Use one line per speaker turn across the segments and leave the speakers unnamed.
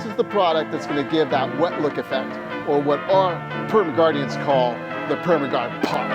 this is the product that's going to give that wet look effect, or what our Permagardians call the Permagard POP.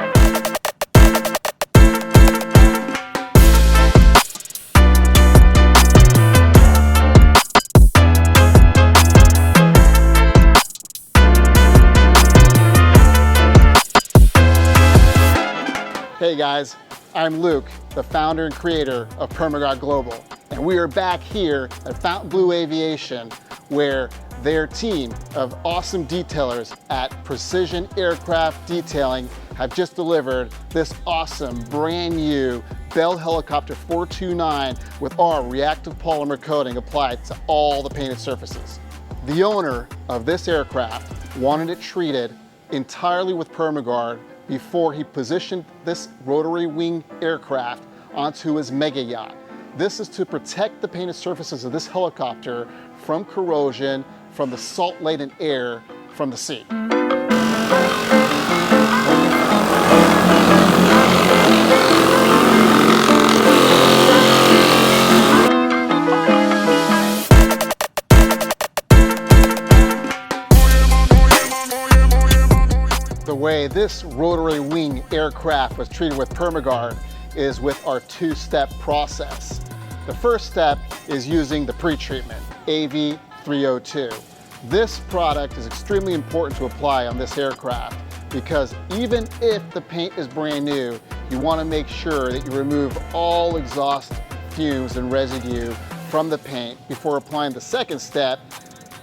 Hey guys, I'm Luke, the founder and creator of Permagard Global, and we are back here at Fontainebleau Aviation, where their team of awesome detailers at Precision Aircraft Detailing have just delivered this awesome brand new Bell Helicopter 429 with our reactive polymer coating applied to all the painted surfaces. The owner of this aircraft wanted it treated entirely with Permagard before he positioned this rotary wing aircraft onto his mega yacht. This is to protect the painted surfaces of this helicopter from corrosion, from the salt-laden air from the sea. The way this rotary wing aircraft was treated with Permagard is with our two-step process. The first step is using the pre-treatment, AV302. This product is extremely important to apply on this aircraft because even if the paint is brand new, you want to make sure that you remove all exhaust fumes and residue from the paint before applying the second step,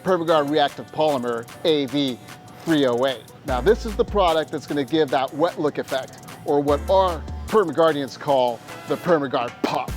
Permagard Reactive Polymer, AV308. Now this is the product that's going to give that wet look effect, or what our Permagardians call the Permagard POP.